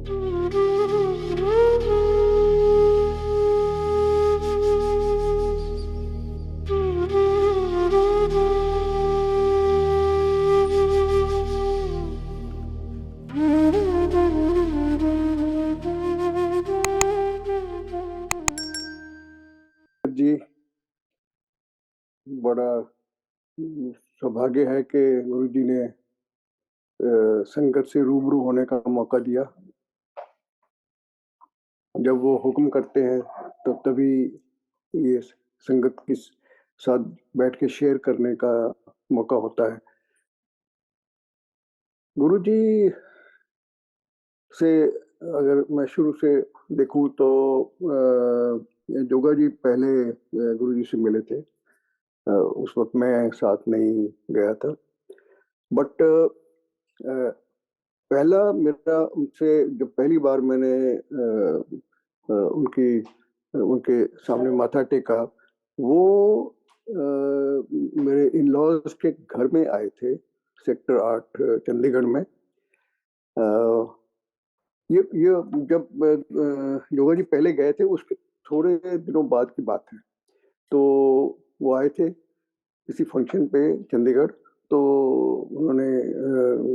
जी, बड़ा सौभाग्य है कि गुरुजी ने संगत से रूबरू होने का मौका दिया। जब वो हुक्म करते हैं तो तभी ये संगत के साथ बैठ के शेयर करने का मौका होता है। गुरुजी से अगर मैं शुरू से देखूं तो जोगा जी पहले गुरुजी से मिले थे। उस वक्त मैं साथ नहीं गया था, बट पहला मेरा उनसे जब पहली बार मैंने उनकी उनके सामने माथा टेका, वो मेरे इन लॉज के घर में आए थे, सेक्टर 8 चंडीगढ़ में। ये जब योगा जी पहले गए थे उसके थोड़े दिनों बाद की बात है। तो वो आए थे किसी फंक्शन पे चंडीगढ़, तो उन्होंने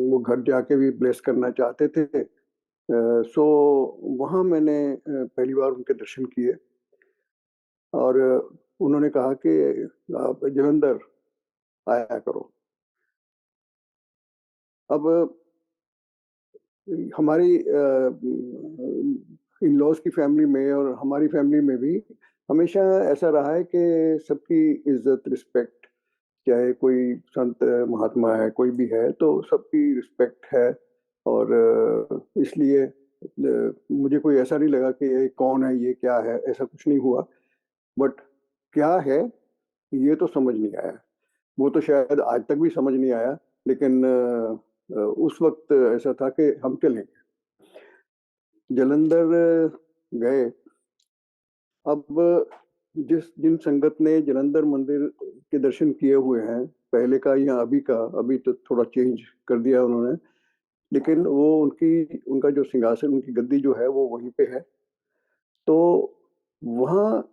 वो घर जाके भी ब्लेस करना चाहते थे। सो वहाँ मैंने पहली बार उनके दर्शन किए और उन्होंने कहा कि आप जलंधर आया करो। अब हमारी इन लॉज की फैमिली में और हमारी फैमिली में भी हमेशा ऐसा रहा है कि सबकी इज्जत रिस्पेक्ट, चाहे कोई संत महात्मा है कोई भी है तो सबकी रिस्पेक्ट है। और इसलिए मुझे कोई ऐसा नहीं लगा कि ये कौन है, ये क्या है, ऐसा कुछ नहीं हुआ। बट क्या है ये तो समझ नहीं आया। वो तो शायद आज तक भी समझ नहीं आया, लेकिन उस वक्त ऐसा था कि हम चलेंगे। जलंधर गए। अब जिन संगत ने जलंधर मंदिर के दर्शन किए हुए हैं, पहले का या अभी का, अभी तो थोड़ा चेंज कर दिया उन्होंने, लेकिन वो उनका जो सिंहासन, उनकी गद्दी जो है वो वहीं पे है। तो वहाँ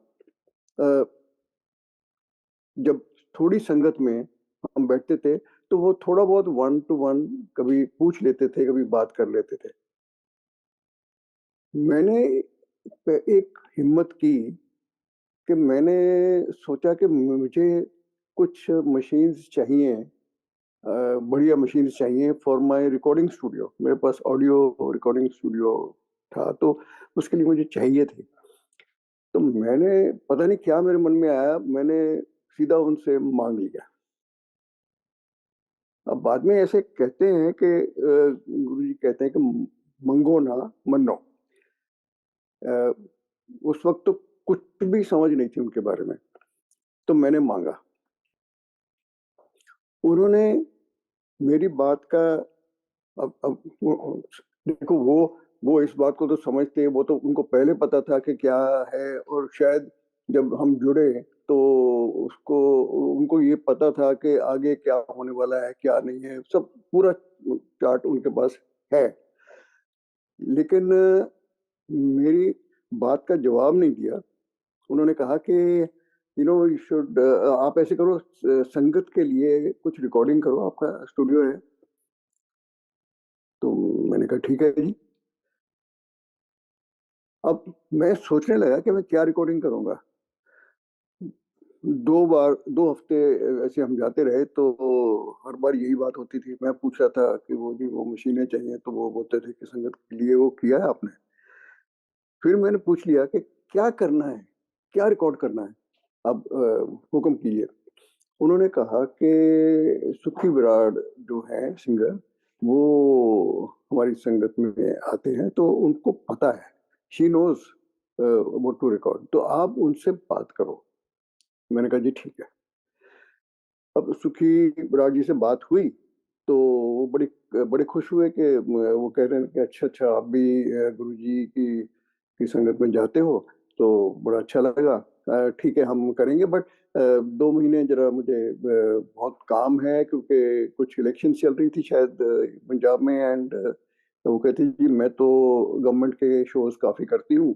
जब थोड़ी संगत में हम बैठते थे तो वो थोड़ा बहुत 1 to 1 कभी पूछ लेते थे, कभी बात कर लेते थे। मैंने एक हिम्मत की कि मैंने सोचा कि मुझे कुछ मशीन्स चाहिए, बढ़िया मशीन्स चाहिए फॉर माय रिकॉर्डिंग स्टूडियो। मेरे पास ऑडियो रिकॉर्डिंग स्टूडियो था, तो उसके लिए मुझे चाहिए थी। तो मैंने पता नहीं क्या मेरे मन में आया, मैंने सीधा उनसे मांग लिया। अब बाद में ऐसे कहते हैं कि गुरुजी कहते हैं कि मंगो ना मनो। उस वक्त तो कुछ भी समझ नहीं थी उनके बारे में, तो मैंने मांगा। उन्होंने मेरी बात का, अब देखो, वो इस बात को तो समझते हैं, वो तो उनको पहले पता था कि क्या है। और शायद जब हम जुड़े तो उसको उनको ये पता था कि आगे क्या होने वाला है, क्या नहीं है, सब पूरा चार्ट उनके पास है। लेकिन मेरी बात का जवाब नहीं दिया। उन्होंने कहा कि यू शुड, आप ऐसे करो, संगत के लिए कुछ रिकॉर्डिंग करो, आपका स्टूडियो है। तो मैंने कहा ठीक है जी। अब मैं सोचने लगा कि मैं क्या रिकॉर्डिंग करूंगा। 2 बार 2 हफ्ते ऐसे हम जाते रहे, तो हर बार यही बात होती थी। मैं पूछ रहा था कि वो जी वो मशीनें चाहिए, तो वो बोलते थे कि संगत के लिए वो किया है आपने। फिर मैंने पूछ लिया कि क्या करना है, क्या रिकॉर्ड करना है, अब हुक्म कीजिए। उन्होंने कहा कि सुखी विराट जो है सिंगर, वो हमारी संगत में आते हैं, तो उनको पता है, she knows what to record, तो आप उनसे बात करो। मैंने कहा जी ठीक है। अब सुखी विराट जी से बात हुई तो वो बड़े खुश हुए कि वो कह रहे हैं कि अच्छा अच्छा, आप भी गुरु जी की संगत में जाते हो, तो बड़ा अच्छा लगा। ठीक है, हम करेंगे, बट 2 महीने जरा मुझे बहुत काम है, क्योंकि कुछ इलेक्शन चल रही थी शायद पंजाब में, एंड तो वो कहती जी मैं तो गवर्नमेंट के शोज काफी करती हूँ,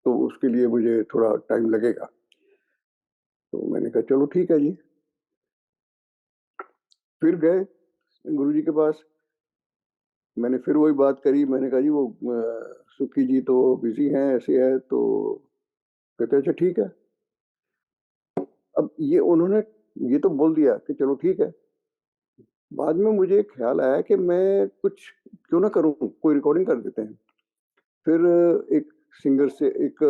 तो उसके लिए मुझे थोड़ा टाइम लगेगा। तो मैंने कहा चलो ठीक है जी। फिर गए गुरुजी के पास, मैंने फिर वही बात करी, मैंने कहा जी वो सुखी जी तो बिजी हैं, ऐसे है। तो कहते अच्छा ठीक है। अब ये उन्होंने ये तो बोल दिया कि चलो ठीक है। बाद में मुझे ख्याल आया कि मैं कुछ क्यों ना करूं, कोई रिकॉर्डिंग कर देते हैं। फिर एक सिंगर से, एक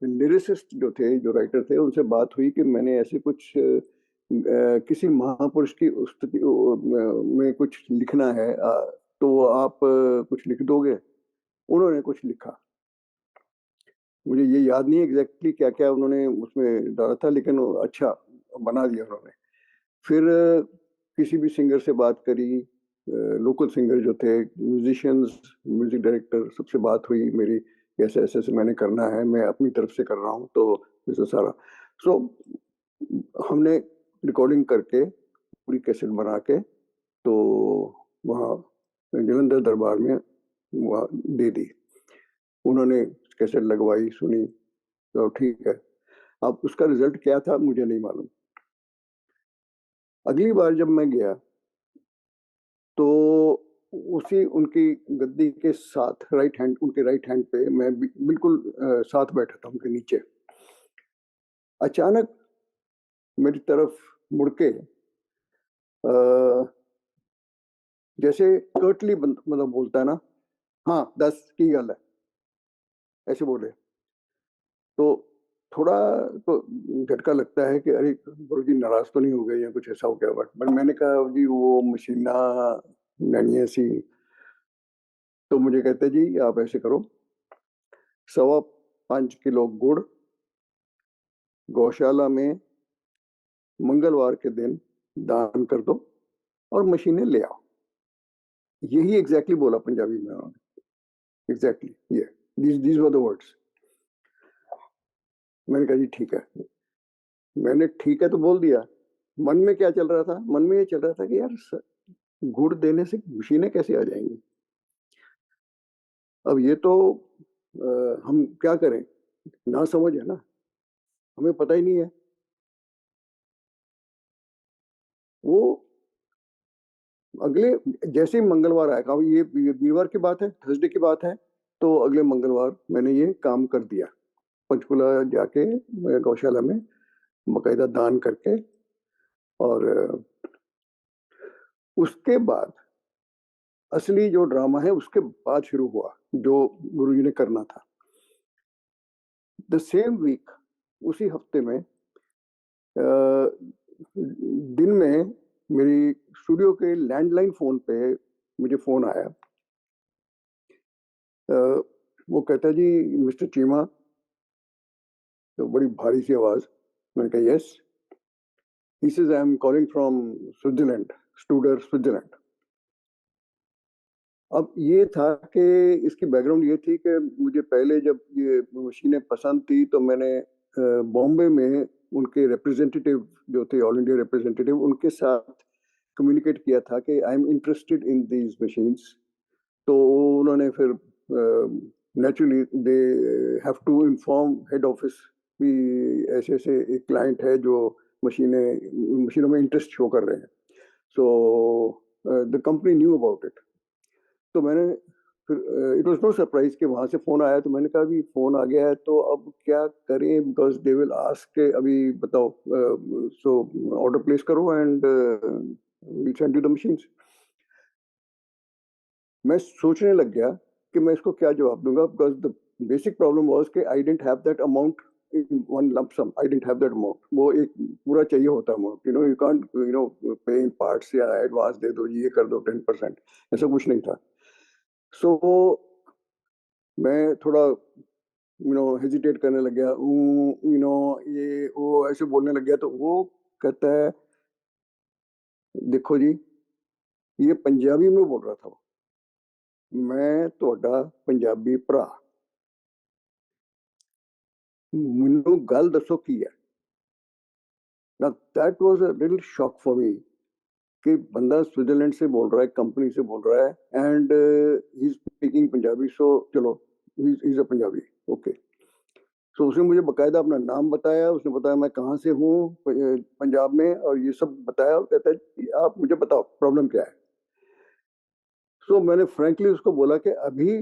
लिरिसिस्ट जो थे, जो राइटर थे, उनसे बात हुई कि मैंने ऐसे कुछ किसी महापुरुष की स्तुति में कुछ लिखना है, तो आप कुछ लिख दोगे? उन्होंने कुछ लिखा, मुझे ये याद नहीं एग्जैक्टली क्या क्या उन्होंने उसमें डाला था, लेकिन वो अच्छा बना दिया उन्होंने। फिर किसी भी सिंगर से बात करी, लोकल सिंगर जो थे, म्यूजिशियंस, म्यूजिक डायरेक्टर, सबसे बात हुई मेरी, ऐसे ऐसे ऐसे मैंने करना है, मैं अपनी तरफ से कर रहा हूँ, तो जैसे सारा। सो हमने रिकॉर्डिंग करके पूरी कैसेट बना के, तो वहाँ जलंधर दरबार में वहाँ दे दी। उन्होंने कैसेट लगवाई, सुनी, तो ठीक है। अब उसका रिजल्ट क्या था मुझे नहीं मालूम। अगली बार जब मैं गया तो उसी उनकी गद्दी के साथ, राइट हैंड, उनके राइट हैंड पे मैं बिल्कुल साथ बैठा था उनके नीचे। अचानक मेरी तरफ मुड़ के जैसे कर्टली मतलब बोलता है ना, हाँ दस की गल है, ऐसे बोले। तो थोड़ा तो झटका लगता है कि अरे गुरु जी नाराज तो नहीं हो गए या कुछ ऐसा हो गया। बट मैंने कहा जी वो मशीना नैनी सी। तो मुझे कहते जी आप ऐसे करो, 5.25 किलो गुड़ गौशाला में मंगलवार के दिन दान कर दो और मशीनें ले आओ। यही एग्जैक्टली बोला पंजाबी में उन्होंने, एग्जैक्टली ये, दीज वर द वर्ड्स। मैंने कहा जी ठीक है। मैंने ठीक है तो बोल दिया। मन में क्या चल रहा था? मन में ये चल रहा था कि यार गुड़ देने से मशीनें कैसे आ जाएंगी? अब ये तो हम क्या करें, ना समझ है ना, हमें पता ही नहीं है। वो अगले, जैसे ही मंगलवार आएगा, ये वीरवार की बात है, थर्सडे की बात है, तो अगले मंगलवार मैंने ये काम कर दिया। पंचकुला जाके गौशाला में बकायदा दान करके, और उसके बाद असली जो ड्रामा है उसके बाद शुरू हुआ, जो गुरुजी ने करना था। द सेम वीक, उसी हफ्ते में दिन में मेरी स्टूडियो के लैंडलाइन फोन पे मुझे फोन आया। वो कहता है जी मिस्टर चीमा, तो बड़ी भारी सी आवाज। मैंने कहा yes. He says I am calling from Switzerland, Studer Switzerland. अब ये था कि इसकी बैकग्राउंड ये थी कि मुझे पहले जब ये मशीनें पसंद थी तो मैंने बॉम्बे में उनके रिप्रेजेंटेटिव जो थे, ऑल इंडिया रिप्रेजेंटेटिव, उनके साथ कम्युनिकेट किया था कि I am interested in these machines. तो उन्होंने फिर naturally they have to inform head office कि ऐसे ऐसे एक क्लाइंट है जो मशीनों में इंटरेस्ट शो कर रहे हैं। So the company knew about it. तो मैंने फिर, इट वाज नो सरप्राइज कि वहां से फोन आया। तो मैंने कहा अभी फोन आ गया है तो अब क्या करें, बिकॉज दे विल आस्क के अभी बताओ, सो ऑर्डर प्लेस करो and will send you the machines. मैं सोचने लग गया कि मैं इसको क्या जवाब दूंगा, because the basic problem was कि I didn't have that amount in one lump sum. I didn't have that amount, वो एक पूरा चाहिए होता amount, you can't pay in parts या एडवांस दे दो, ये कर दो 10%, ऐसा कुछ नहीं था। सो मैं थोड़ा हेजिटेट करने लग गया, ये वो ऐसे बोलने लग गया। तो वो कहता है देखो जी, ये पंजाबी में बोल रहा था वो, मैं ਤੁਹਾਡਾ पंजाबी भरा, ਮੈਨੂੰ ਗੱਲ ਦੱਸੋ ਕੀ ਹੈ। Now that was a little shock for me कि बंदा स्विट्जरलैंड से बोल रहा है, कंपनी से बोल रहा है, and he is speaking Punjabi, so चलो he is a Punjabi, okay. So उसने मुझे बकायदा अपना नाम बताया, उसने बताया मैं कहाँ से हूँ पंजाब में, और ये सब बताया, और कहता है आप मुझे बताओ प्रॉब्लम क्या है। सो मैंने फ्रैंकली उसको बोला कि अभी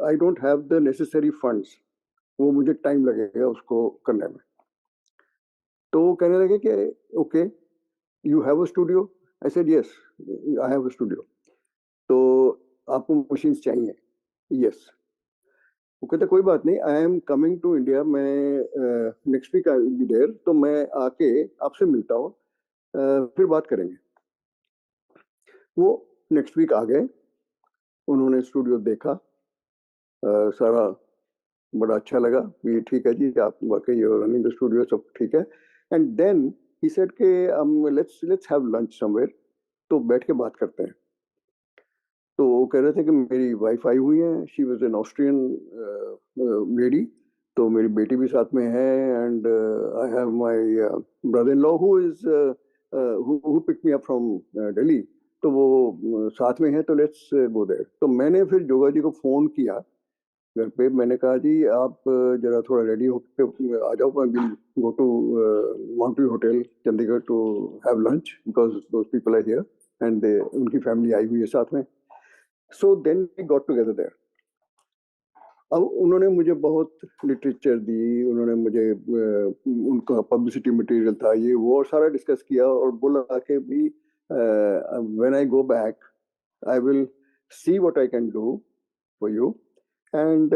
I don't have the necessary funds, वो मुझे टाइम लगेगा उसको करने में। तो वो कहने लगे कि okay, you have a studio? I said yes, I have a studio. तो आपको मशीन्स चाहिए? यस। वो कहते कोई बात नहीं, I am coming to India, मैं next week I will be there, तो मैं आके आपसे मिलता हूँ, फिर बात करेंगे। वो नेक्स्ट वीक आ गए, उन्होंने स्टूडियो देखा, सारा बड़ा अच्छा लगा, ये ठीक है जी, आप वाकई रनिंग द स्टूडियो, सब ठीक है। एंड देन ही सेड के लेट्स हैव लंच समवेयर, तो बैठ के बात करते हैं। तो वो कह रहे थे कि मेरी वाइफ आई हुई है, she was an Austrian lady, तो मेरी बेटी भी साथ में है, and I have my brother in law who is who pick me up from Delhi, तो वो साथ में है, तो लेट्स गो देयर। तो मैंने फिर जोगा जी को फोन किया घर पे, मैंने कहा जी आप जरा थोड़ा रेडी होकर आ जाओ, I will go to mountain hotel Chandigarh to have lunch, because those people are here, and उनकी फैमिली आई हुई है साथ में। So then we got together there. अब उन्होंने मुझे बहुत लिटरेचर दी, उन्होंने मुझे उनका पब्लिसिटी मटेरियल था ये वो, और सारा डिस्कस किया, और बोला कि भी when I go back I will see what I can do for you, and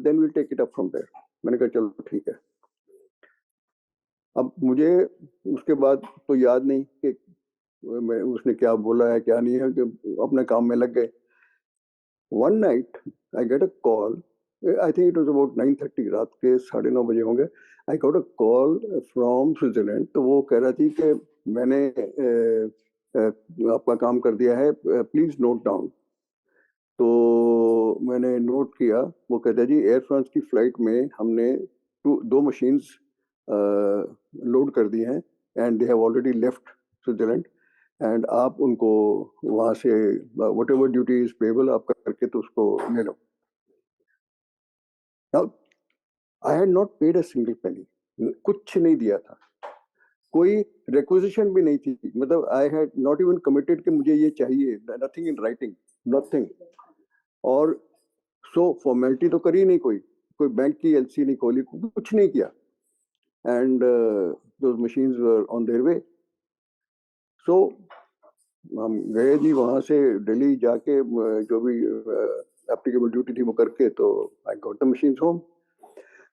then will take it up from there. मैंने कहा चलो ठीक है। अब मुझे उसके बाद तो याद नहीं कि उसने क्या बोला है क्या नहीं है, कि अपने काम में लग गए। One night, I get a call. I think it was about 9:30, रात के 9:30 होंगे। I got a call from Switzerland. तो वो कह रहा थी कि मैंने आपका काम कर दिया है, प्लीज नोट डाउन। तो मैंने नोट किया। वो कहता है जी एयर फ्रांस की फ्लाइट में हमने दो मशीन्स लोड कर दी हैं, and they have already left Switzerland, and आप उनको वहां से whatever duty is payable आप करके तो उसको ले लो। Now I had not paid a single penny, कुछ नहीं दिया था, कोई रिक्वेजिशन भी नहीं थी, मतलब आई हैड नॉट इवन कमिटेड कि मुझे ये चाहिए, नथिंग इन राइटिंग, नथिंग। और सो फॉर्मेलिटी तो करी नहीं, कोई कोई बैंक की एलसी नहीं खोली, कुछ नहीं किया, and those machines were on their way. So हम गए जी वहां से दिल्ली जाके, जो भी एप्लीकेबल ड्यूटी थी वो करके, तो I got the machines home.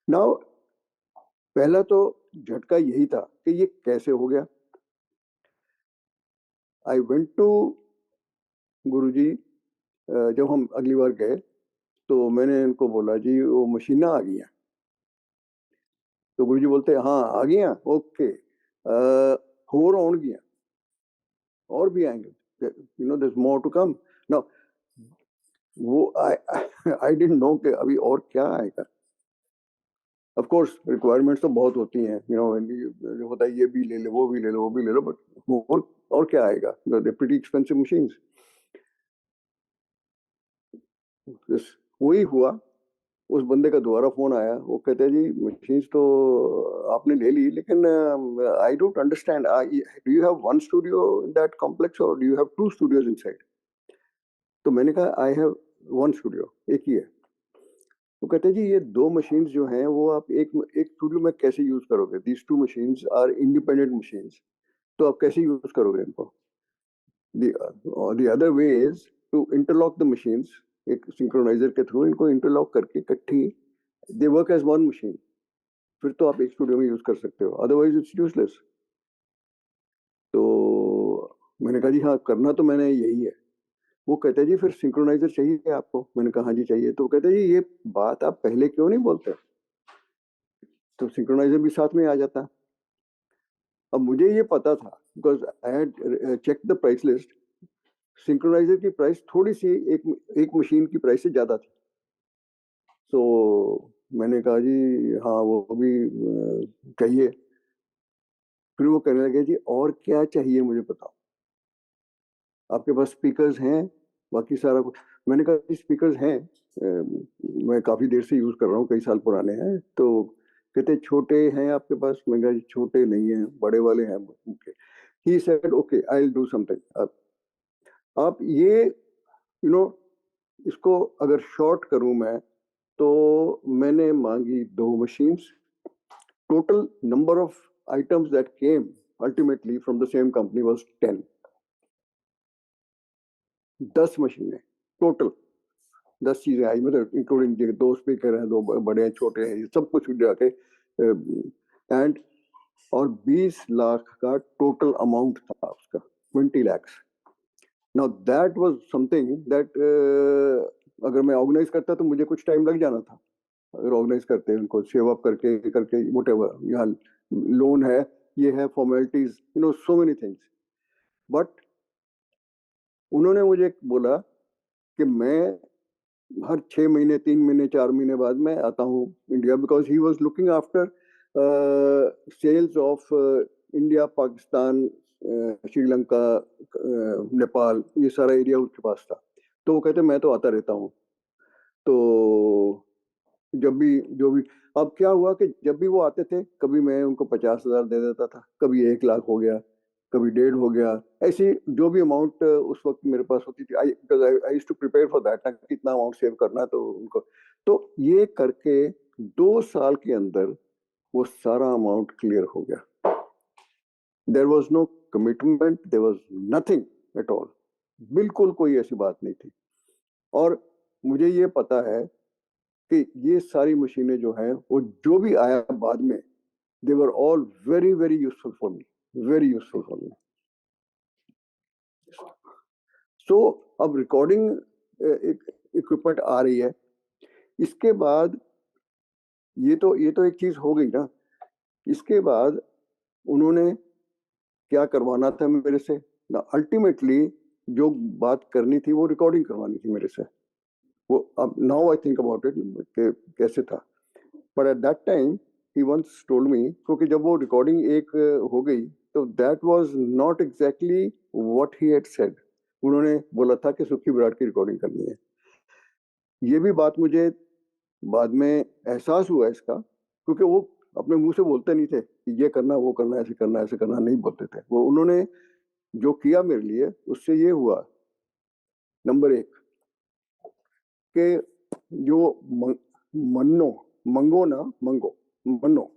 Now पहला तो झटका यही था कि ये कैसे हो गया। आई वेंट टू गुरुजी, जब हम अगली बार गए तो मैंने इनको बोला जी वो मशीना आ गई हैं। तो गुरुजी बोलते हाँ आ गई हैं, ओके, होर आउणगियां, और भी आएंगे, you know there is more to come. Now वो आई डिडंट नो कि अभी और क्या आएगा। ऑफ कोर्स रिक्वायरमेंट्स तो बहुत होती हैं, यू नो होता है ये भी ले लो वो भी ले लो वो भी ले लो, बट और क्या आएगा, दे प्रीटी एक्सपेंसिव मशीन्स। वही हुआ, उस बंदे का दोबारा फोन आया, वो कहते हैं जी मशीन्स तो आपने ले ली, लेकिन I don't understand, do you have one studio in that complex और do you have two studios inside? तो मैंने कहा आई हैव वन स्टूडियो, एक ही है। वो कहते हैं जी ये दो मशीन्स जो हैं वो आप एक एक स्टूडियो में कैसे यूज करोगे, these two machines are independent machines, तो आप कैसे यूज करोगे इनको? the other way is to interlock the machines, एक सिंक्रोनाइजर के थ्रू इनको इंटरलॉक करके इकट्ठी, they work as one machine, फिर तो आप एक स्टूडियो में यूज कर सकते हो, अदरवाइज इट्स यूजलेस। तो मैंने कहा जी हाँ करना तो मैंने यही है। वो कहते हैं जी फिर सिंक्रोनाइजर चाहिए आपको? मैंने कहा हाँ जी चाहिए। तो कहते हैं जी ये बात आप पहले क्यों नहीं बोलते, तो सिंक्रोनाइजर भी साथ में आ जाता। अब मुझे ये पता था, because I had check the price list, synchroniser की प्राइस थोड़ी सी एक मशीन की प्राइस से ज्यादा थी। तो मैंने कहा जी हाँ वो भी चाहिए। फिर वो कहने लगे जी और क्या चाहिए मुझे बताओ। आपके पास स्पीकर्स हैं, बाकी सारा कुछ। मैंने कहा स्पीकर्स हैं, मैं काफी देर से यूज कर रहा हूँ, कई साल पुराने हैं। तो कहते छोटे हैं आपके पास? मैं कहा छोटे नहीं हैं, बड़े वाले हैं। He said okay I will do something. आप ये इसको अगर शॉर्ट करूं मैं, तो मैंने मांगी 2 machines. Total number of items that came ultimately from the same company was 10। 10 मशीनें टोटल, 10 चीजें आई, मतलब इंक्लूडिंग 2 स्पीकर हैं, 2 बड़े हैं, छोटे हैं, ये सब कुछ जाके। एंड और 20 लाख का टोटल अमाउंट था उसका, 20 lakhs। Now that was something that अगर मैं ऑर्गेनाइज करता तो मुझे कुछ टाइम लग जाना था। अगर ऑर्गेनाइज करते, उनको सेव अप करके करके व्हाटएवर, यहाँ लोन है, ये है, formalities, so many things. But उन्होंने मुझे बोला कि मैं हर 6 महीने, 3 महीने, 4 महीने बाद मैं आता हूँ India, because he was looking after sales of India, Pakistan, Sri Lanka, Nepal, ये सारा एरिया उसके पास था। तो वो कहते मैं तो आता रहता हूँ। तो जब भी जो भी, अब क्या हुआ कि जब भी वो आते थे, कभी मैं उनको 50,000 दे देता था, कभी 1 लाख हो गया, कभी 1.5 हो गया, ऐसी जो भी अमाउंट उस वक्त मेरे पास होती थी। I used to prepare for that, कितना अमाउंट सेव करना है तो उनको। तो ये करके 2 साल के अंदर वो सारा अमाउंट क्लियर हो गया। There was no commitment, there was nothing at all, बिल्कुल कोई ऐसी बात नहीं थी। और मुझे ये पता है कि ये सारी मशीनें जो हैं, वो जो भी आया बाद में, they were all very very useful for me, very useful for me. So अब रिकॉर्डिंग इक्विपमेंट आ रही है, इसके बाद ये तो एक चीज हो गई ना। इसके बाद उन्होंने क्या करवाना था मेरे से ना, अल्टीमेटली जो बात करनी थी वो रिकॉर्डिंग करवानी थी मेरे से। वो अब now I think about it कि कैसे था। But at that time he once told me, क्योंकि जब वो रिकॉर्डिंग एक हो गई, तो that was not exactly what he had said. उन्होंने बोला था कि सुखी विराट की रिकॉर्डिंग करनी है। ये भी बात मुझे बाद में एहसास हुआ इसका, क्योंकि वो अपने मुंह से बोलते नहीं थे कि ये करना, वो करना, ऐसे करना, ऐसे करना, नहीं बोलते थे वो। उन्होंने जो किया मेरे लिए, उससे ये हुआ, नंबर 1 के जो मन्नो, मंगो ना, मंगो, मन्नो,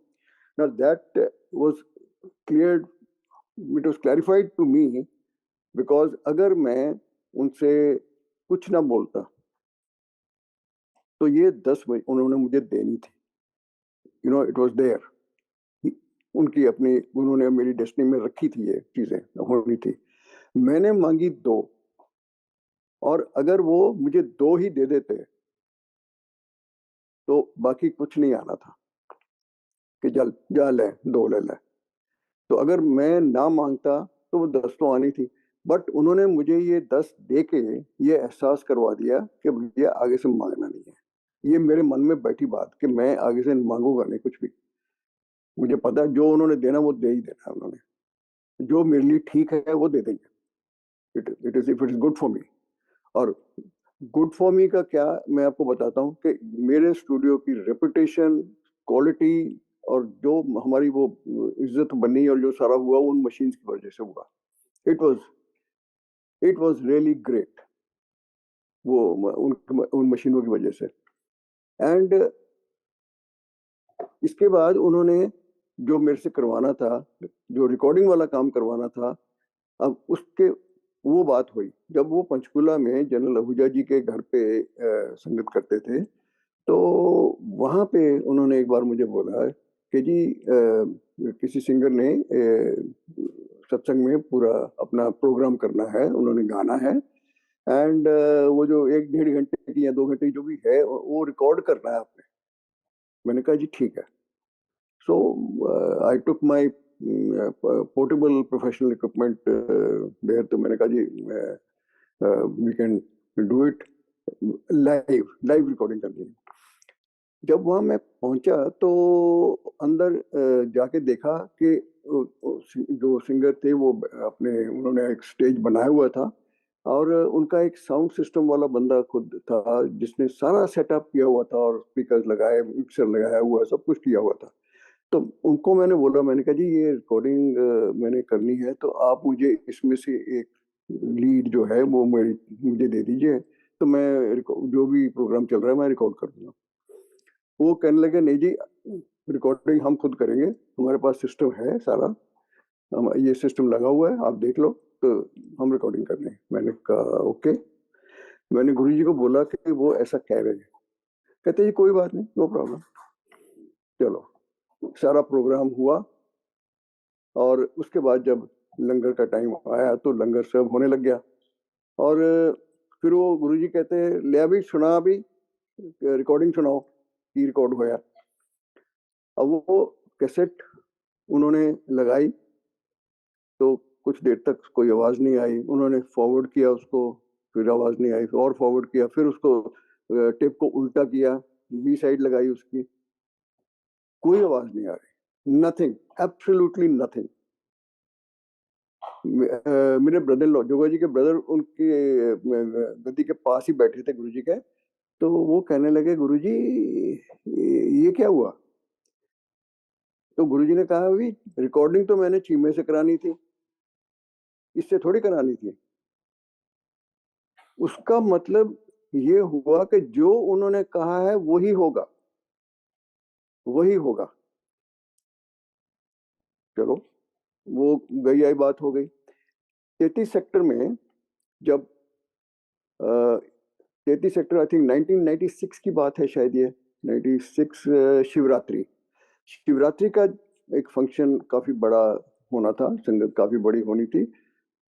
now that was cleared, it was clarified to me, because अगर मैं उनसे कुछ ना बोलता तो ये 10 उन्होंने मुझे देनी थी। इट वाज देयर, उनकी अपनी, उन्होंने मेरी डेस्टिनी में रखी थी, ये चीजें होनी थी। मैंने मांगी 2, और अगर वो मुझे 2 ही दे देते तो बाकी कुछ नहीं आना था, कि जल जा ले, 2 ले ले। तो अगर मैं ना मांगता तो वो 10 तो आनी थी। बट उन्होंने मुझे ये 10 दे के ये एहसास करवा दिया कि भैया आगे से मांगना नहीं है। ये मेरे मन में बैठी बात कि मैं आगे से मांगूंगा नहीं कुछ भी। मुझे पता है जो उन्होंने देना वो दे ही देना है। उन्होंने जो मेरे लिए ठीक है वो दे देंगे। It is if it is good for me. और गुड फॉर मी का क्या, मैं आपको बताता हूँ कि मेरे स्टूडियो की रेपुटेशन, क्वालिटी, और जो हमारी वो इज्जत बनी और जो सारा हुआ उन मशीन्स की वजह से हुआ। It was it was really great, वो उन मशीनों की वजह से। एंड इसके बाद उन्होंने जो मेरे से करवाना था, जो रिकॉर्डिंग वाला काम करवाना था, अब उसके वो बात हुई जब वो पंचकुला में जनरल आहूजा जी के घर पे संगत करते थे। तो वहां पे उन्होंने एक बार मुझे बोला कि जी किसी सिंगर ने सत्संग में पूरा अपना प्रोग्राम करना है, उन्होंने गाना है, एंड वो जो 1-1.5 घंटे की या 2 घंटे की जो भी है वो रिकॉर्ड करना है आपने। मैंने कहा जी ठीक है। So I took my portable professional equipment there. तो मैंने कहा जी we can do it, live live recording करनी है। जब वहां मैं पहुंचा तो अंदर जाके देखा कि जो सिंगर थे वो अपने, उन्होंने एक स्टेज बनाया हुआ था, और उनका एक साउंड सिस्टम वाला बंदा खुद था जिसने सारा सेटअप किया हुआ था और स्पीकर्स लगाए, मिक्सर लगाया हुआ, सब कुछ किया हुआ था। तो उनको मैंने बोला, मैंने कहा जी ये रिकॉर्डिंग मैंने करनी है, तो आप मुझे इसमें से एक लीड जो है वो मुझे दे दीजिए, तो मैं जो भी प्रोग्राम चल रहा है मैं रिकॉर्ड कर दूंगा। वो कहने लगे नहीं जी, रिकॉर्डिंग हम खुद करेंगे, हमारे पास सिस्टम है सारा, हम ये सिस्टम लगा हुआ है, आप देख लो, तो हम रिकॉर्डिंग कर लें। मैंने कहा ओके। मैंने गुरुजी को बोला कि वो ऐसा कह रहे हैं। कहते जी कोई बात नहीं, नो प्रॉब्लम। चलो, सारा प्रोग्राम हुआ और उसके बाद जब लंगर का टाइम आया तो लंगर सर्व होने लग गया। और फिर वो गुरुजी कहते हैं ले अभी सुना, अभी रिकॉर्डिंग सुनाओ की रिकॉर्ड होया। अब वो कैसेट उन्होंने लगाई तो कुछ देर तक कोई आवाज नहीं आई। उन्होंने फॉरवर्ड किया उसको, फिर आवाज नहीं आई, और फॉरवर्ड किया, फिर उसको टेप को उल्टा किया, बी साइड लगाई उसकी, कोई आवाज नहीं आ रही, नथिंग, एब्सोल्युटली नथिंग। मेरे ब्रदर लॉ, जोगा जी के ब्रदर, उनके गद्दी के पास ही बैठे थे गुरुजी के। तो वो कहने लगे गुरुजी ये क्या हुआ? तो गुरुजी ने कहा अभी रिकॉर्डिंग तो मैंने चीमे से करानी थी, इससे थोड़ी करानी थी। उसका मतलब ये हुआ कि जो उन्होंने कहा है वही होगा, वही होगा। चलो, वो गई आई बात हो गई। 33 सेक्टर में जब 33 सेक्टर, आई थिंक 1996 की बात है शायद, ये 96 शिवरात्रि, शिवरात्रि का एक फंक्शन काफी बड़ा होना था, संगत काफी बड़ी होनी थी।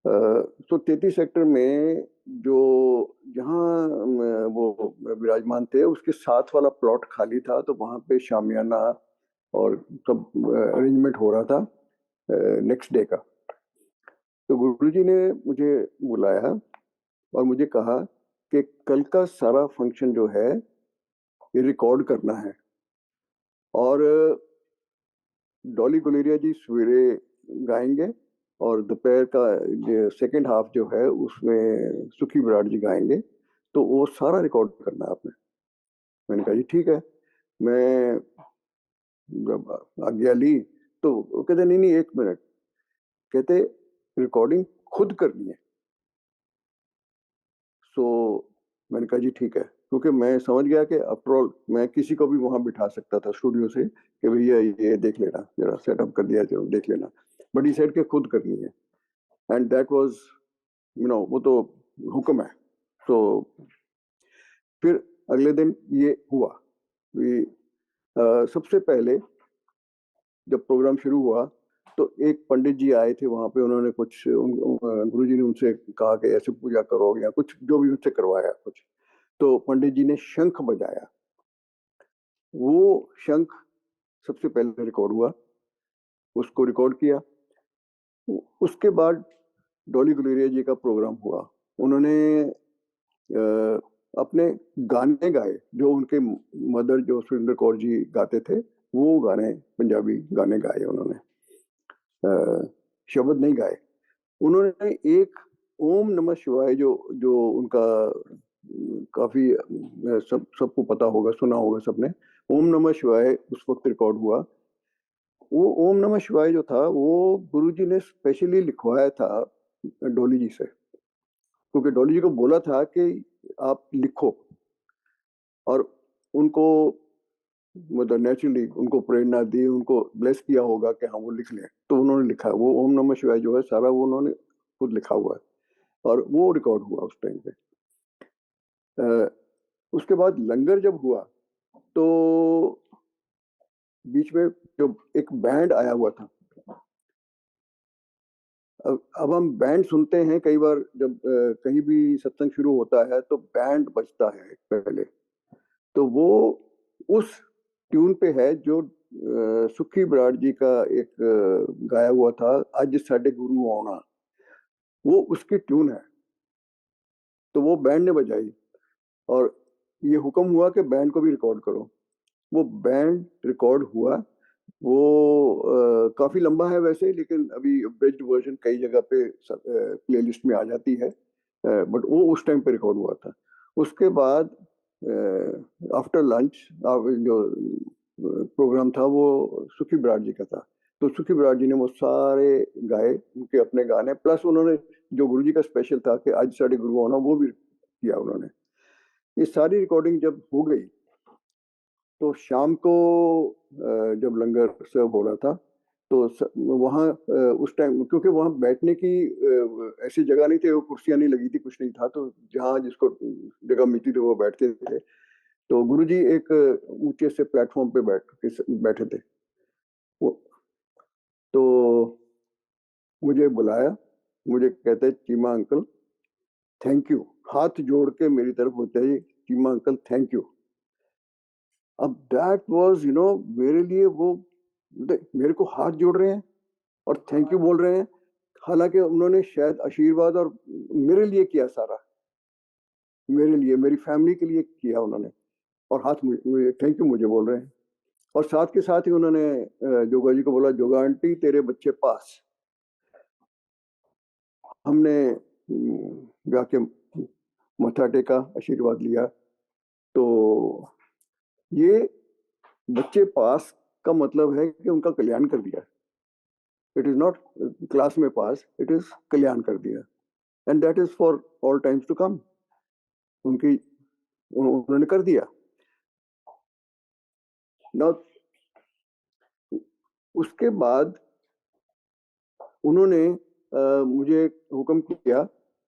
तो 33 सेक्टर में जो जहाँ वो विराजमान थे उसके साथ वाला प्लॉट खाली था, तो वहां पे शामियाना और सब अरेंजमेंट हो रहा था नेक्स्ट डे का। तो गुरुजी ने मुझे बुलाया और मुझे कहा कि कल का सारा फंक्शन जो है ये रिकॉर्ड करना है, और डॉली गुलेरिया जी सवेरे गाएंगे और दोपहर का सेकंड हाफ जो है उसमें सुखी बराड़ जी गाएंगे, तो वो सारा रिकॉर्ड करना है आपने। मैंने कहा जी ठीक है। मैं जब आज्ञा ली तो वो कहते नहीं नहीं, एक मिनट, कहते रिकॉर्डिंग खुद करनी है। सो मैंने कहा जी ठीक है, क्योंकि मैं समझ गया कि आफ्टर ऑल मैं किसी को भी वहां बिठा सकता था स्टूडियो से कि भैया ये देख लेना, जरा सेटअप कर दिया, चलो देख लेना, बट ये सेट के खुद करनी है। एंड दैट वाज, वो तो हुक्म है। तो फिर अगले दिन ये हुआ कि सबसे पहले जब प्रोग्राम शुरू हुआ तो एक पंडित जी आए थे वहां पे, उन्होंने कुछ गुरु जी ने उनसे कहा कि ऐसे पूजा करो या कुछ जो भी उनसे करवाया कुछ। तो पंडित जी ने शंख बजाया, वो शंख सबसे पहले रिकॉर्ड हुआ, उसको रिकॉर्ड किया। उसके बाद डॉली गुलेरिया जी का प्रोग्राम हुआ, उन्होंने अपने गाने गाए, जो उनके मदर जो सुरेंद्र कौर जी गाते थे, वो गाने, पंजाबी गाने गाए उन्होंने, शब्द नहीं गाए। उन्होंने एक ओम नमः शिवाय जो जो उनका काफी सबको पता होगा, सुना होगा सबने, ओम नमः शिवाय उस वक्त रिकॉर्ड हुआ। वो ओम नमः शिवाय जो था वो गुरुजी ने स्पेशली लिखवाया था डोली जी से, क्योंकि डोली जी को बोला था कि आप लिखो, और उनको मतलब नेचुरली उनको प्रेरणा दी, उनको ब्लेस किया होगा कि हाँ वो लिख लें, तो उन्होंने लिखा। वो ओम नमः शिवाय जो है सारा वो उन्होंने खुद लिखा हुआ है, और वो रिकॉर्ड हुआ उस टाइम पे। उसके बाद लंगर जब हुआ तो बीच में जो एक बैंड आया हुआ था, अब हम बैंड सुनते हैं कई बार जब कहीं भी सत्संग शुरू होता है तो बैंड बजता है पहले, तो वो उस ट्यून पे है जो सुखी बराड़ जी का एक गाया हुआ था, आज साडे गुरु आना, वो उसकी ट्यून है। तो वो बैंड ने बजाई और ये हुक्म हुआ कि बैंड को भी रिकॉर्ड करो। वो बैंड रिकॉर्ड हुआ। वो काफी लंबा है वैसे, लेकिन अभी ब्रिज्ड वर्जन कई जगह पे प्लेलिस्ट में आ जाती है। बट वो उस टाइम पे रिकॉर्ड हुआ था। उसके बाद आफ्टर लंच जो प्रोग्राम था वो सुखी बराड़ जी का था, तो सुखी बराड़ जी ने वो सारे गाए उनके अपने गाने, प्लस उन्होंने जो गुरु जी का स्पेशल था कि आज साढ़े गुरु आना, वो भी किया उन्होंने। ये सारी रिकॉर्डिंग जब हो गई तो शाम को जब लंगर सर्व हो रहा था तो वहाँ उस टाइम क्योंकि वहाँ बैठने की ऐसी जगह नहीं थी, वो कुर्सियाँ नहीं लगी थी, कुछ नहीं था, तो जहाँ जिसको जगह मिलती थी वो बैठते थे। तो गुरुजी एक ऊंचे से प्लेटफॉर्म पे बैठे थे वो, तो मुझे बुलाया, मुझे कहते चीमा अंकल थैंक यू, हाथ जोड़ के मेरी तरफ होते ही चीमा अंकल थैंक यू। अब दैट वाज मेरे लिए वो मेरे को हाथ जोड़ रहे हैं और थैंक यू बोल रहे हैं, हालांकि उन्होंने शायद आशीर्वाद और मेरे लिए किया सारा, मेरे लिए मेरी फैमिली के लिए किया उन्होंने, और हाथ थैंक यू मुझे बोल रहे हैं। और साथ के साथ ही उन्होंने जोगा जी को बोला, जोगा आंटी तेरे बच्चे पास। हमने जाके मत्था टेका, आशीर्वाद लिया। तो ये बच्चे पास का मतलब है कि उनका कल्याण कर दिया। इट इज नॉट क्लास में पास, इट इज कल्याण कर दिया, and that is for all times to come. उनकी उन्होंने कर दिया ना। उसके बाद उन्होंने मुझे हुक्म किया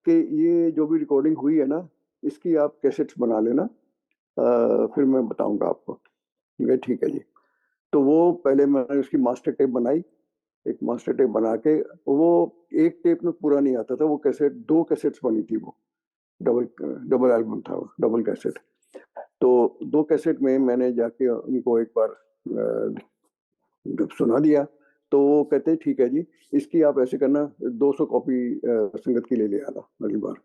कि ये जो भी रिकॉर्डिंग हुई है ना, इसकी आप कैसेट्स बना लेना, फिर मैं बताऊंगा आपको। ठीक है जी। तो वो पहले मैंने उसकी मास्टर टेप बनाई, एक मास्टर टेप बना के, वो एक टेप में पूरा नहीं आता था, वो कैसेट 2 कैसेट्स बनी थी, वो डबल डबल एल्बम था, वो डबल कैसेट। तो 2 कैसेट में मैंने जाके उनको एक बार जब सुना दिया तो वो कहते ठीक है जी, इसकी आप ऐसे करना 200 कॉपी संगत की ले आना अगली बार।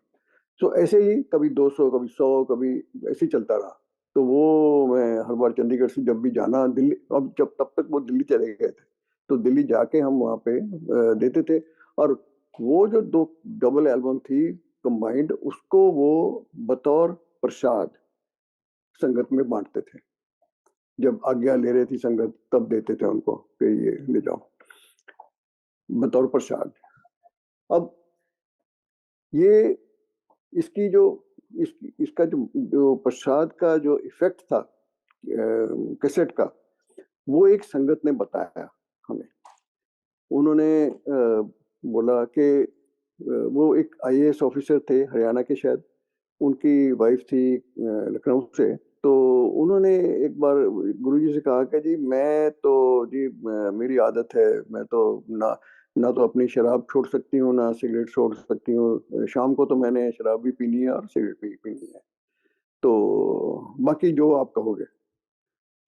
तो ऐसे ही कभी 200, कभी 100, कभी ऐसे ही चलता रहा। तो वो मैं हर बार चंडीगढ़ से जब भी जाना, दिल्ली, अब जब तब तक वो दिल्ली चले गए थे, तो दिल्ली जाके हम वहाँ पे देते थे। और वो जो 2 डबल एल्बम थी कंबाइंड, उसको वो बतौर प्रसाद संगत में बांटते थे। जब आज्ञा ले रही थी संगत तब देते थे उनको कि ये ले जाओ बतौर प्रसाद। अब ये इसकी जो इसका जो प्रसाद का जो इफेक्ट था कैसेट का, वो एक संगत ने बताया हमें। उन्होंने बोला कि वो एक आईएएस ऑफिसर थे हरियाणा के शायद, उनकी वाइफ थी लखनऊ से। तो उन्होंने एक बार गुरुजी से कहा कि जी मैं तो जी मेरी आदत है, मैं तो ना तो अपनी शराब छोड़ सकती हूँ, ना सिगरेट छोड़ सकती हूँ, शाम को तो मैंने शराब भी पीनी है और सिगरेट भी पीनी है, तो बाकी जो आप कहोगे।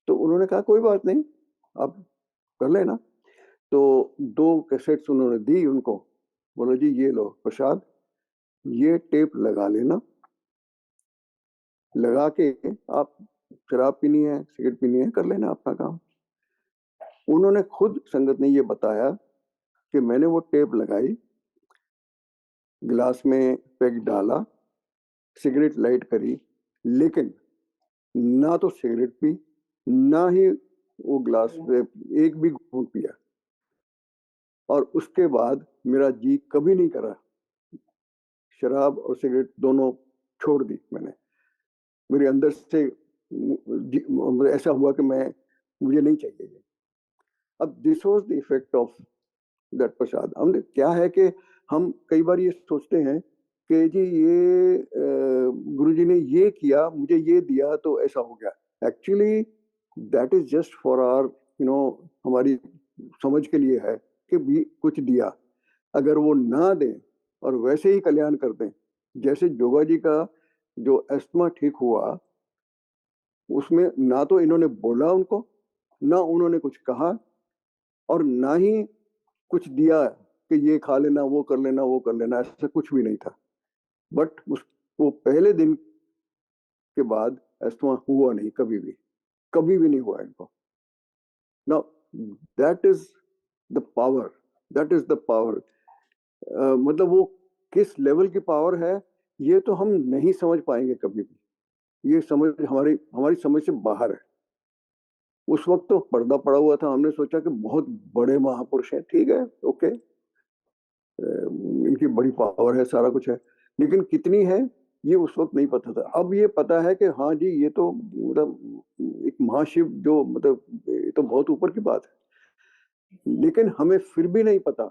तो उन्होंने कहा कोई बात नहीं, आप कर लेना। तो 2 कैसेट्स उन्होंने दी उनको, बोला जी ये लो प्रसाद, ये टेप लगा लेना, लगा के आप शराब पीनी है, सिगरेट पीनी है, कर लेना अपना काम। उन्होंने खुद संगत ने ये बताया कि मैंने वो टेप लगाई, गिलास में पेग डाला, सिगरेट लाइट करी, लेकिन ना तो सिगरेट पी, ना ही वो गिलास पे एक भी घूंट पिया। और उसके बाद मेरा जी कभी नहीं करा, शराब और सिगरेट दोनों छोड़ दी मैंने। मेरे अंदर से ऐसा हुआ कि मैं मुझे नहीं चाहिए ये। अब this was the effect of that prasad. हम क्या है कि हम कई बार ये सोचते हैं कि जी ये गुरुजी ने ये किया, मुझे ये दिया तो ऐसा हो गया। Actually that is just for our हमारी समझ के लिए है कि भी कुछ दिया। अगर वो ना दें और वैसे ही कल्याण कर दें, जैसे जोगा जी का जो अस्थमा ठीक हुआ, उसमें ना तो इन्होंने बोला उनको, ना उन्होंने कुछ कहा, और ना ही कुछ दिया कि ये खा लेना, वो कर लेना, वो कर लेना, ऐसा कुछ भी नहीं था। बट उस वो पहले दिन के बाद अस्थमा हुआ नहीं, कभी भी नहीं हुआ इनको। Now that is the power, that is the power. मतलब वो किस लेवल की पावर है ये तो हम नहीं समझ पाएंगे कभी भी। ये समझ हमारी हमारी समझ से बाहर है। उस वक्त तो पर्दा पड़ा हुआ था, हमने सोचा कि बहुत बड़े महापुरुष हैं, ठीक है, ओके, इनकी बड़ी पावर है, सारा कुछ है, लेकिन कितनी है ये उस वक्त नहीं पता था। अब ये पता है कि हाँ जी, ये तो मतलब एक महाशिव जो मतलब ये तो बहुत ऊपर की बात है। लेकिन हमें फिर भी नहीं पता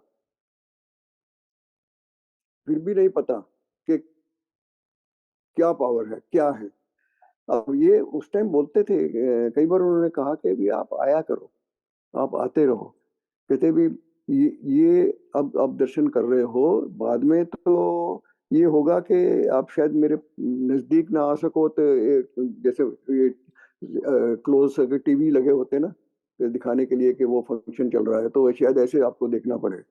कि क्या पावर है, क्या है। अब ये उस टाइम बोलते थे, कई बार उन्होंने कहा कि भी आप आया करो, आप आते रहो। कहते भी ये अब दर्शन कर रहे हो, बाद में तो ये होगा कि आप शायद मेरे नजदीक ना आ सको, तो जैसे ये क्लोज टीवी लगे होते ना, तो दिखाने के लिए कि वो फंक्शन चल रहा है, तो शायद ऐसे आपको देखना पड़े।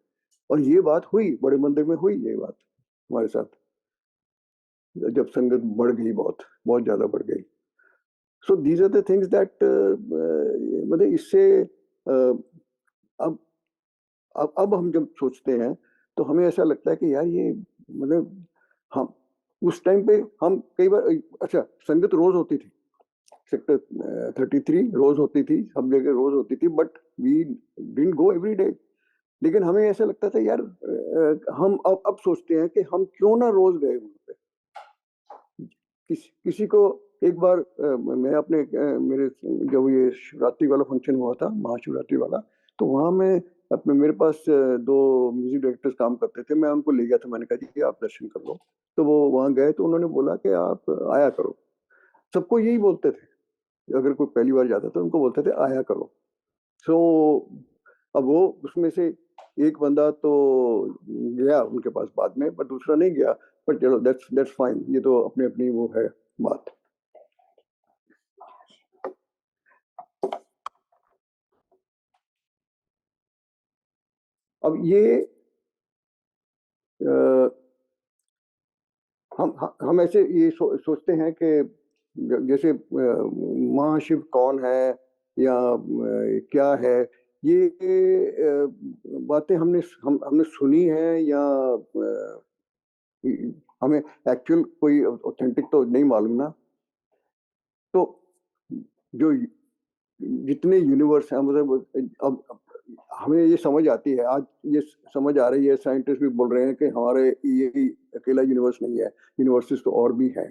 और ये बात हुई, बड़े मंदिर में हुई ये बात हमारे साथ, जब संगत बढ़ गई, बहुत बहुत ज्यादा बढ़ गई। So these are the things that, मतलब इससे अब अब हम जब सोचते हैं तो हमें ऐसा लगता है कि यार ये मतलब हम उस टाइम पे हम कई बार, अच्छा, संगत रोज होती थी, सेक्टर 33 रोज होती थी, सब जगह रोज होती थी, but we didn't go every day. लेकिन हमें ऐसा लगता था यार, हम अब सोचते हैं कि हम क्यों ना रोज गए वहां पे। किसी को एक बार मैं अपने मेरे जब ये शिवरात्रि वाला फंक्शन हुआ था, महाशिवरात्रि वाला, तो वहां मैं अपने मेरे पास दो म्यूजिक डायरेक्टर्स काम करते थे, मैं उनको ले गया था, मैंने कहा जी आप दर्शन कर लो। तो वो वहां गए तो उन्होंने बोला कि आप आया करो। सबको यही बोलते थे, अगर कोई पहली बार जाता तो उनको बोलते थे आया करो। सो अब वो उसमें से एक बंदा तो गया उनके पास बाद में, पर दूसरा नहीं गया। पर चलो, दैट्स फाइन, ये तो अपनी अपनी वो है बात। अब ये अ, हम ऐसे ये सोचते हैं कि जैसे महाशिव कौन है या क्या है, ये बातें हमने सुनी है या हमें एक्चुअल कोई ऑथेंटिक तो नहीं मालूम ना। तो जो जितने यूनिवर्स हैं, मतलब अब हमें ये समझ आती है आज, ये समझ आ रही है, साइंटिस्ट भी बोल रहे हैं कि हमारे ये अकेला यूनिवर्स नहीं है, यूनिवर्सेस तो और भी हैं।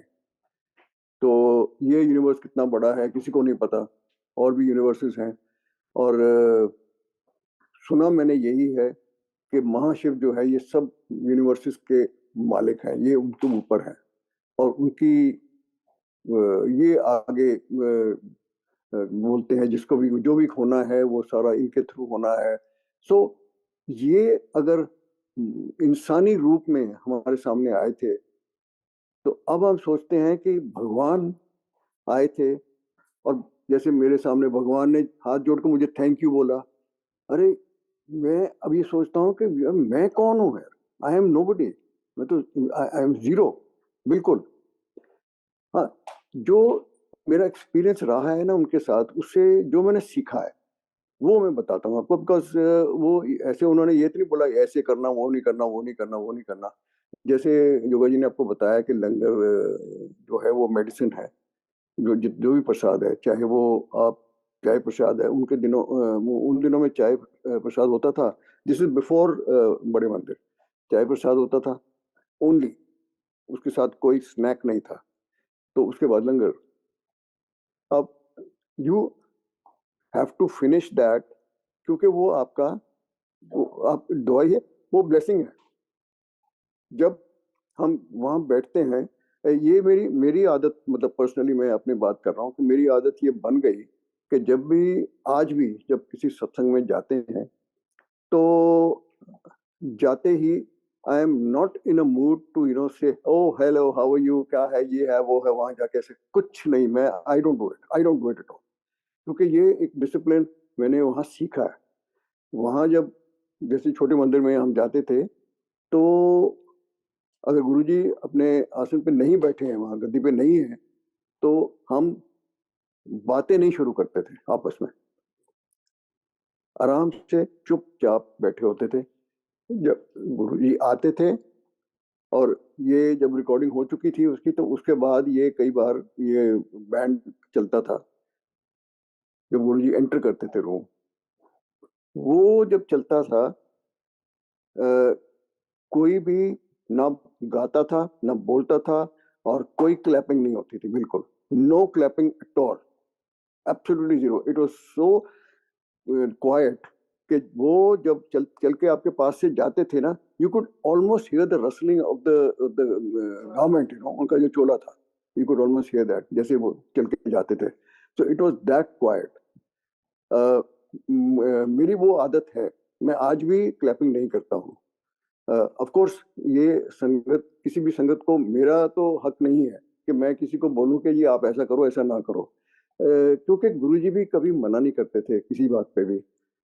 तो ये यूनिवर्स कितना बड़ा है किसी को नहीं पता, और भी यूनिवर्सेस हैं। और सुना मैंने यही है कि महाशिव जो है ये सब यूनिवर्सेस के मालिक हैं, ये उनके ऊपर हैं, और उनकी ये आगे बोलते हैं, जिसको भी जो भी होना है वो सारा इनके थ्रू होना है। सो ये अगर इंसानी रूप में हमारे सामने आए थे, तो अब हम सोचते हैं कि भगवान आए थे, और जैसे मेरे सामने भगवान ने हाथ जोड़ के मुझे थैंक यू बोला। अरे, मैं अब ये सोचता हूँ कि मैं कौन हूँ यार, आई एम नोबडी। मैं तो आई एम जीरो, बिल्कुल। हाँ, जो मेरा एक्सपीरियंस रहा है ना उनके साथ, उससे जो मैंने सीखा है वो मैं बताता हूँ आपको, बिकॉज वो ऐसे उन्होंने ये तो नहीं बोला ऐसे करना, वो नहीं करना, वो नहीं करना, वो नहीं करना। जैसे योगा जी ने आपको बताया कि लंगर जो है वो मेडिसिन है। जो भी प्रसाद है, चाहे वो आप चाय प्रसाद है, उनके दिनों उन दिनों में चाय प्रसाद होता था। दिस इज बिफोर बड़े मंदिर, चाय प्रसाद होता था ओनली, उसके साथ कोई स्नैक नहीं था। तो उसके बाद लंगर। अब you have to finish that, क्योंकि वो आपका वो आप दवाई है, वो ब्लेसिंग है। जब हम वहां बैठते हैं, ये मेरी मेरी आदत, मतलब पर्सनली मैं अपनी बात कर रहा हूँ कि मेरी आदत ये बन गई कि जब भी, आज भी जब किसी सत्संग में जाते हैं, तो जाते ही I am not in a mood to say oh hello how are you, क्या है, ये है, वो है, वहां जाके से कुछ नहीं, मैं I don't do it at all. क्योंकि ये एक डिसिप्लिन मैंने वहां सीखा है। वहां जब जैसे छोटे मंदिर में हम जाते थे, तो अगर गुरुजी अपने आसन पे नहीं बैठे हैं, वहां गद्दी पे नहीं है, तो हम बातें नहीं शुरू करते थे आपस में, आराम से चुपचाप बैठे होते थे। जब गुरुजी आते थे, और ये जब रिकॉर्डिंग हो चुकी थी उसकी, तो उसके बाद ये कई बार ये बैंड चलता था जब गुरुजी एंटर करते थे रूम। वो जब चलता था, कोई भी ना गाता था ना बोलता था, और कोई क्लैपिंग नहीं होती थी, बिल्कुल no clapping at all, absolutely zero. It was so quiet कि वो जब चल चल के आपके पास से जाते थे ना, you could almost here the rustling of the garment, you know, उनका जो चोला था, you could almost here that, जैसे वो चल के जाते थे। So it was that quite. मेरी वो आदत है, मैं आज भी क्लैपिंग नहीं करता हूँ। ऑफ कोर्स ये संगत, किसी भी संगत को मेरा तो हक नहीं है कि मैं किसी को बोलूं कि जी आप ऐसा करो ऐसा ना करो, क्योंकि गुरुजी भी कभी मना नहीं करते थे किसी बात पे भी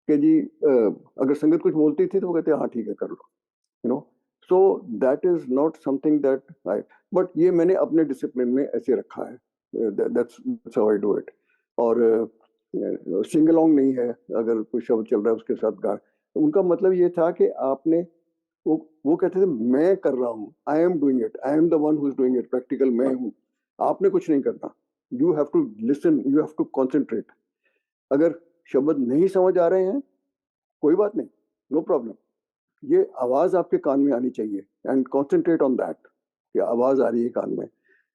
कि जी अगर संगत कुछ बोलती थी तो वो कहते हाँ ठीक है कर लो, you know. So that is not something that I, but ये मैंने अपने डिसिप्लिन में ऐसे रखा है, that's how I do it. और सिंग अलोंग नहीं है, अगर कोई शब्द चल रहा है उसके साथ गा, उनका मतलब ये था कि आपने, वो कहते थे मैं कर रहा हूँ, I am doing it, I am the one who is doing it, practical मैं हूँ, आपने कुछ नहीं करना, you have to listen, you have to concentrate. अगर शब्द नहीं समझ आ रहे हैं, कोई बात नहीं, नो प्रॉब्लम, ये आवाज आपके कान में आनी चाहिए, एंड कॉन्सेंट्रेट ऑन दैट कि आवाज आ रही है कान में।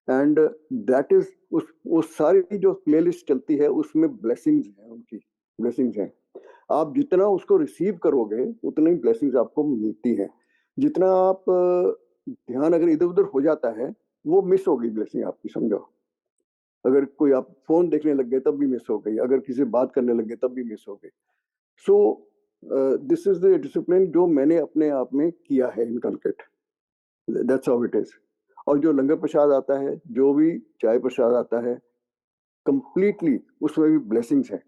एंड दैट इज, उस सारी जो प्लेलिस्ट चलती है उसमें ब्लेसिंग्स हैं, उनकी ब्लेसिंग्स हैं। आप जितना उसको रिसीव करोगे उतनी ही ब्लेसिंग्स आपको मिलती हैं। जितना आप ध्यान अगर इधर उधर हो जाता है, वो मिस हो गई ब्लेसिंग आपकी, समझो। अगर कोई आप फोन देखने लग गए तब भी मिस हो गई, अगर किसी से बात करने लग गए तब भी मिस हो गई। सो दिस इज द डिसिप्लिन जो मैंने अपने आप में किया है inculcate, that's how it is. और जो लंगर प्रसाद आता है, जो भी चाय प्रसाद आता है, कंप्लीटली उसमें भी ब्लेसिंग्स हैं।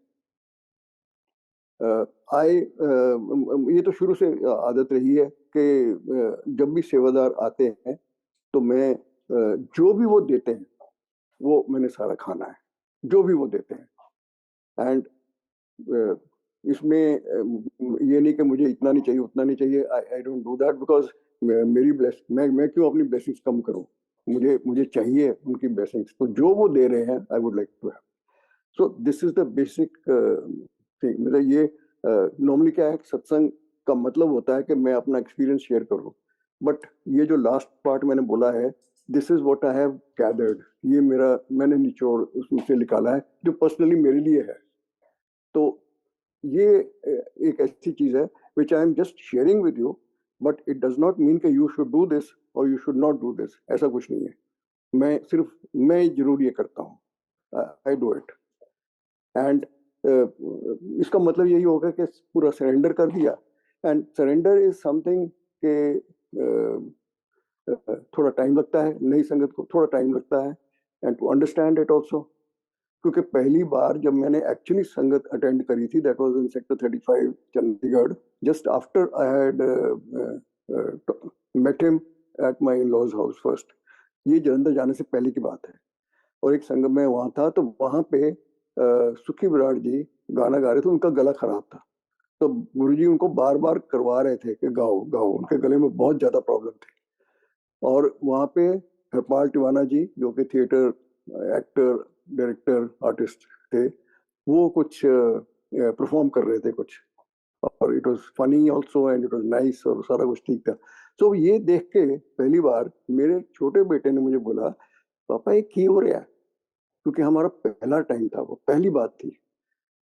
आई ये तो शुरू से आदत रही है कि जब भी सेवादार आते हैं तो मैं जो भी वो देते हैं वो मैंने सारा खाना है, जो भी वो देते हैं। एंड इसमें ये नहीं कि मुझे इतना नहीं चाहिए उतना नहीं चाहिए, I don't do that, because मेरी मैं क्यों अपनी ब्लेसिंग्स कम करूं, मुझे मुझे चाहिए उनकी ब्लेसिंग्स, तो जो वो दे रहे हैं I would like to have. So this is the basic thing. मतलब ये नॉर्मली क्या है, सत्संग का मतलब होता है कि मैं अपना एक्सपीरियंस शेयर करूं, बट ये जो लास्ट पार्ट मैंने बोला है, this is what I have gathered, ये मेरा, मैंने निचोड़ उसमें से निकाला है जो पर्सनली मेरे लिए है। तो ये एक ऐसी चीज है which I am just sharing with you, but it does not mean कि यू शुड डू दिस और you should not do this, ऐसा कुछ नहीं है। मैं सिर्फ, मैं जरूर ये करता हूँ, आई डू इट। एंड इसका मतलब यही होगा कि पूरा सरेंडर कर दिया। एंड सरेंडर इज समथिंग के थोड़ा टाइम लगता है, नई संगत को थोड़ा टाइम लगता है, and to understand it also. क्योंकि पहली बार जब मैंने एक्चुअली संगत अटेंड करी थी, that was in sector 35 Chandigarh, just after I had met him at my in laws house first. ये जलंधर जाने से पहले की बात है। और एक संगत में वहां था, तो वहां पे सुखी विराट जी गाना गा रहे थे, उनका गला खराब था, तो गुरुजी उनको बार बार करवा रहे थे कि गाओ गाओ, उनके गले में बहुत ज्यादा प्रॉब्लम थी। और वहां पे हरपाल टिवाना जी जो कि थिएटर एक्टर डायरेक्टर आर्टिस्ट थे, वो कुछ परफॉर्म कर रहे थे कुछ, और it was funny also and it was nice, और सारा कुछ ठीक था। तो ये देख के पहली बार मेरे छोटे बेटे ने मुझे बोला, पापा ये की हो रहा है, क्योंकि हमारा पहला टाइम था, वो पहली बात थी,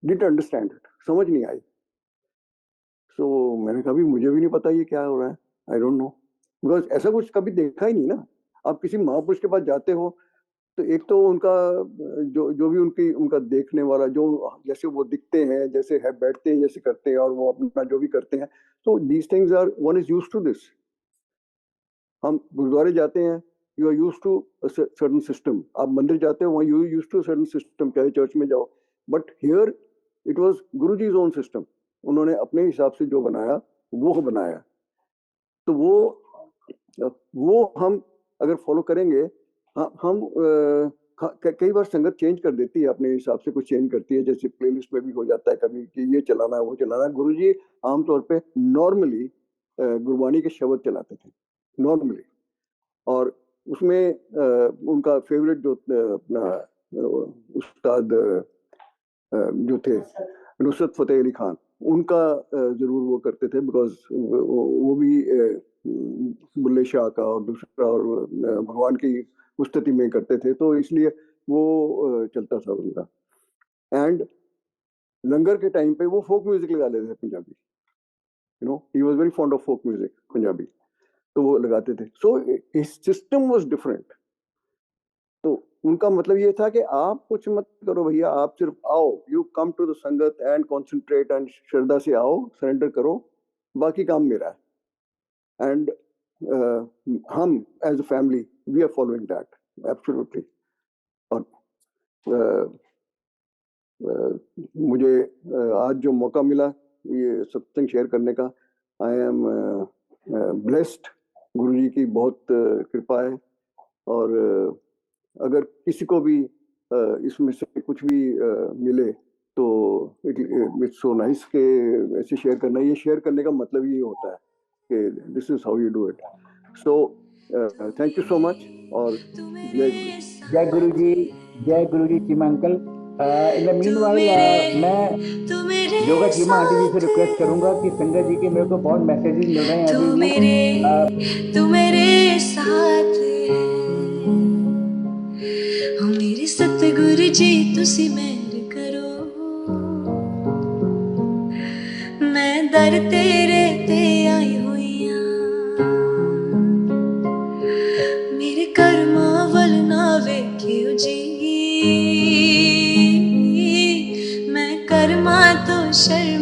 डिड अंडरस्टैंड इट, समझ नहीं आई। सो मैंने कहा भी मुझे भी नहीं पता ये क्या हो रहा है, आई डोंट नो, बिकॉज ऐसा कुछ कभी देखा ही नहीं ना। आप किसी महापुरुष के पास जाते हो तो एक तो उनका जो जो भी उनकी उनका देखने वाला, जो जैसे वो दिखते हैं, जैसे है, बैठते हैं, जैसे करते हैं, और वो अपना जो भी करते हैं, तो these things are, one is used to this. हम गुरुद्वारे जाते हैं, you are used to certain system, आप मंदिर जाते हो वहाँ you used to certain system, चाहे चर्च में जाओ, but here it was Guruji's own system, उन्होंने अपने हिसाब से जो बनाया वो बनाया। तो वो हम अगर फॉलो करेंगे, हम कई बार संगत चेंज कर देती है, अपने हिसाब से कुछ चेंज करती है, जैसे प्लेलिस्ट में भी हो जाता है कभी कि ये चलाना है वो चलाना है। गुरुजी आमतौर पे नॉर्मली गुरबानी के शब्द चलाते थे, नॉर्मली। और उसमें उनका फेवरेट जो अपना उस्ताद जो थे नुसरत फतेह अली खान, उनका जरूर वो करते थे, बिकॉज वो भी बुल्ले शाह का और दूसरा और भगवान की उस्तति में करते थे, तो इसलिए वो चलता था उनका। एंड लंगर के टाइम पे वो फोक म्यूजिक लगा लेते थे Punjabi, you know, he was very fond of folk music Punjabi, तो वो लगाते थे। So his system was different. तो उनका मतलब ये था कि आप कुछ मत करो भैया, आप सिर्फ आओ, यू कम टू द संगत एंड कॉन्सेंट्रेट एंड श्रद्धा से आओ, सरेंडर करो, बाकी काम मेरा है। एंड हम as a family we are following that absolutely. और मुझे आज जो मौका मिला ये सत्संग शेयर करने का, आई एम ब्लेस्ड। गुरु जी की बहुत कृपा है। और अगर किसी को भी इसमें से कुछ भी मिले तो इट्स सो नाइस के ऐसे शेयर करना। ये शेयर करने का मतलब ये होता है कि this is how you do it. So thank you so much. और जय गुरु जी, जय गुरु जी Cheema uncle. In the meanwhile मैं योगा चीमा आंटी जी से रिक्वेस्ट करूंगा कि संगत जी के मेरे को बहुत मैसेजेस मिल रहे हैं अभी भी। तू मेरे साथ हो मेरे सतगुरु जी, तुसी मेहर करो, मैं दर तेरे ते आई हुई हां, मेरे कर्मां वल ना वेखियो जी, मैं कर्मां तो शर्म